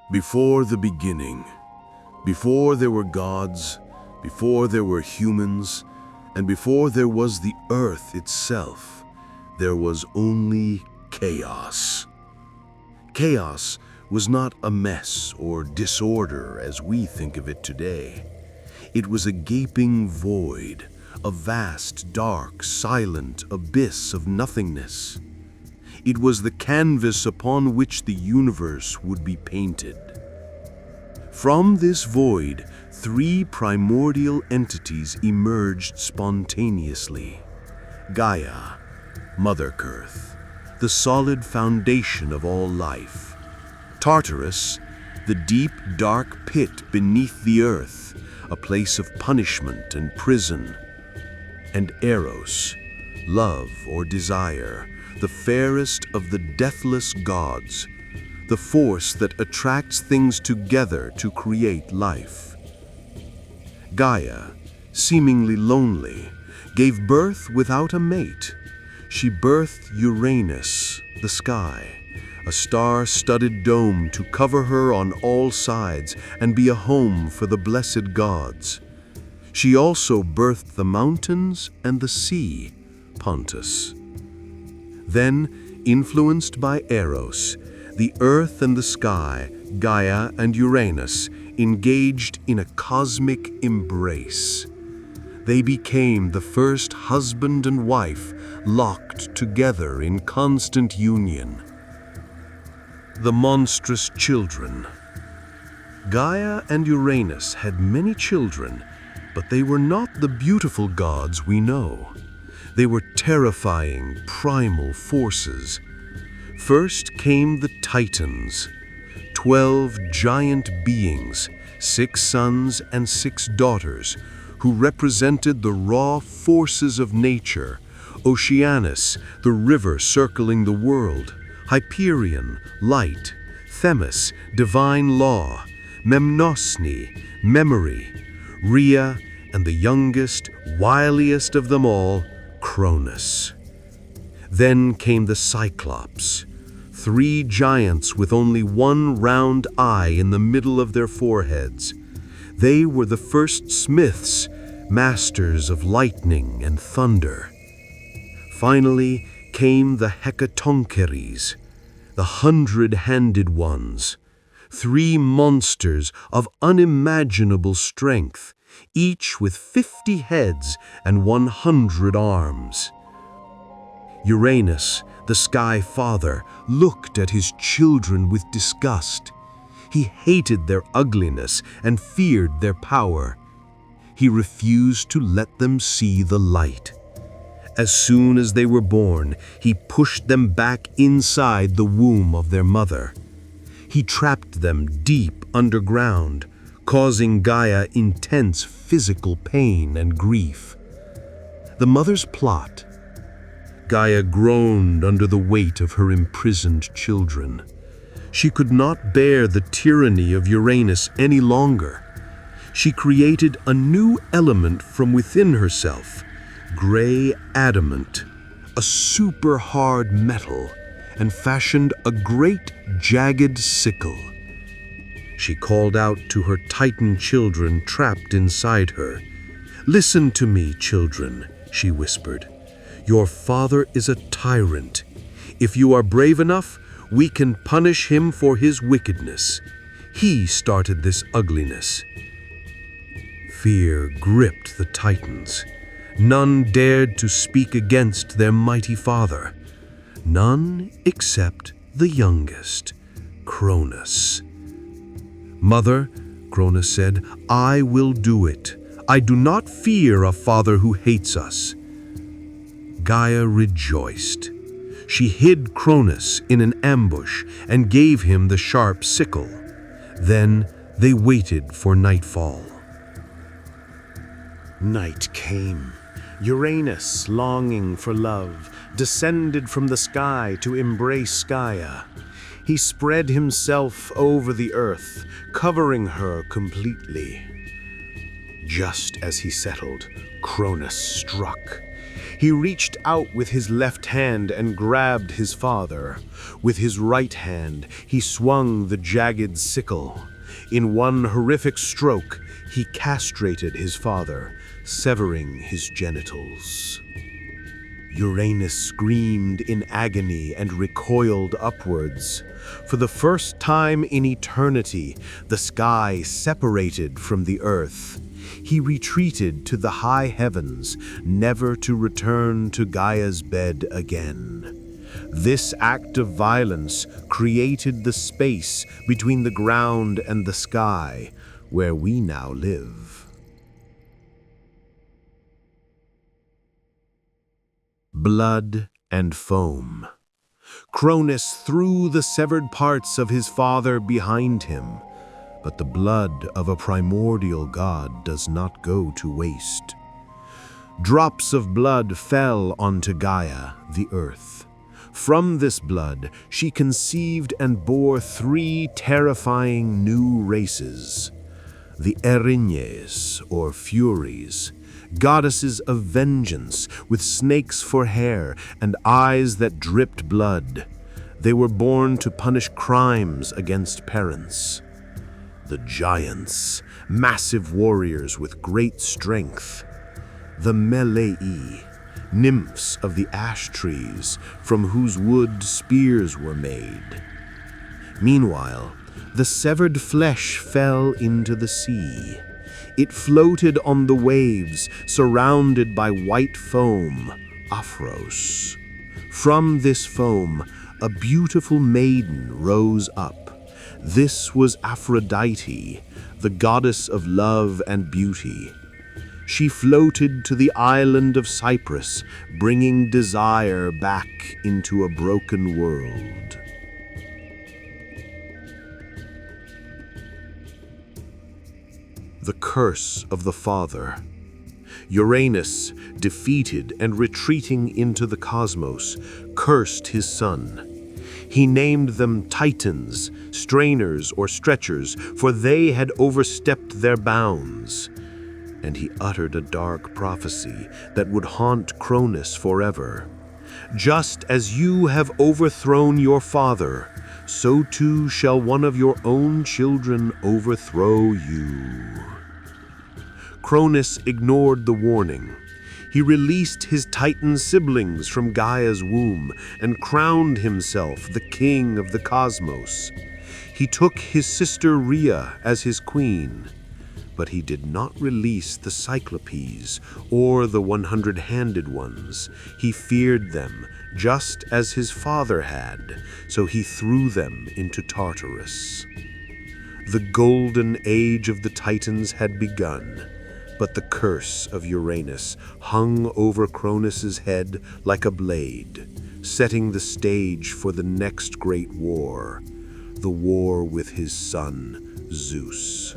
Before the beginning, before there were gods, before there were humans, and before there was the earth itself, there was only chaos. Chaos was not a mess or disorder as we think of it today. It was a gaping void, a vast, dark, silent abyss of nothingness. It was the canvas upon which the universe would be painted. From this void, three primordial entities emerged spontaneously. Gaia, Mother Earth, the solid foundation of all life. Tartarus, the deep, dark pit beneath the earth, a place of punishment and prison. And Eros, love or desire, the fairest of the deathless gods, the force that attracts things together to create life. Gaia, seemingly lonely, gave birth without a mate. She birthed Uranus, the sky, a star-studded dome to cover her on all sides and be a home for the blessed gods. She also birthed the mountains and the sea, Pontus. Then, influenced by Eros, the earth and the sky, Gaia and Uranus, engaged in a cosmic embrace. They became the first husband and wife, locked together in constant union. The monstrous children. Gaia and Uranus had many children, but they were not the beautiful gods we know. They were terrifying, primal forces. First came the Titans, 12 giant beings, 6 sons and 6 daughters, who represented the raw forces of nature. Oceanus, the river circling the world. Hyperion, light. Themis, divine law. Memnosne, memory. Rhea, and the youngest, wiliest of them all, Cronus. Then came the Cyclops, 3 giants with only one round eye in the middle of their foreheads. They were the first smiths, masters of lightning and thunder. Finally came the Hecatoncheires, the 100-handed ones, 3 monsters of unimaginable strength, each with 50 heads and 100 arms. Uranus, the Sky Father, looked at his children with disgust. He hated their ugliness and feared their power. He refused to let them see the light. As soon as they were born, he pushed them back inside the womb of their mother. He trapped them deep underground, causing Gaia intense physical pain and grief. The mother's plot. Gaia groaned under the weight of her imprisoned children. She could not bear the tyranny of Uranus any longer. She created a new element from within herself, gray adamant, a super hard metal, and fashioned a great jagged sickle. She called out to her Titan children trapped inside her. "Listen to me, children," she whispered. "Your father is a tyrant. If you are brave enough, we can punish him for his wickedness. He started this ugliness." Fear gripped the Titans. None dared to speak against their mighty father. None except the youngest, Cronus. "Mother," Cronus said, "I will do it. I do not fear a father who hates us." Gaia rejoiced. She hid Cronus in an ambush and gave him the sharp sickle. Then they waited for nightfall. Night came. Uranus, longing for love, descended from the sky to embrace Gaia. He spread himself over the earth, covering her completely. Just as he settled, Cronus struck. He reached out with his left hand and grabbed his father. With his right hand, he swung the jagged sickle. In one horrific stroke, he castrated his father, severing his genitals. Uranus screamed in agony and recoiled upwards. For the first time in eternity, the sky separated from the earth. He retreated to the high heavens, never to return to Gaia's bed again. This act of violence created the space between the ground and the sky, where we now live. Blood and foam. Cronus threw the severed parts of his father behind him, but the blood of a primordial god does not go to waste. Drops of blood fell onto Gaia, the earth. From this blood, she conceived and bore 3 terrifying new races: the Erinyes, or Furies, goddesses of vengeance with snakes for hair and eyes that dripped blood. They were born to punish crimes against parents. The Giants, massive warriors with great strength. The Melei, nymphs of the ash trees, from whose wood spears were made. Meanwhile, the severed flesh fell into the sea. It floated on the waves, surrounded by white foam, Aphros. From this foam, a beautiful maiden rose up. This was Aphrodite, the goddess of love and beauty. She floated to the island of Cyprus, bringing desire back into a broken world. The curse of the father. Uranus, defeated and retreating into the cosmos, cursed his son. He named them Titans, strainers or stretchers, for they had overstepped their bounds. And he uttered a dark prophecy that would haunt Cronus forever. Just as you have overthrown your father, so too shall one of your own children overthrow you. Cronus ignored the warning. He released his Titan siblings from Gaia's womb and crowned himself the king of the cosmos. He took his sister Rhea as his queen, but he did not release the Cyclopes or the 100-handed ones. He feared them, just as his father had, so he threw them into Tartarus. The golden age of the Titans had begun, but the curse of Uranus hung over Cronus's head like a blade, setting the stage for the next great war, the war with his son, Zeus.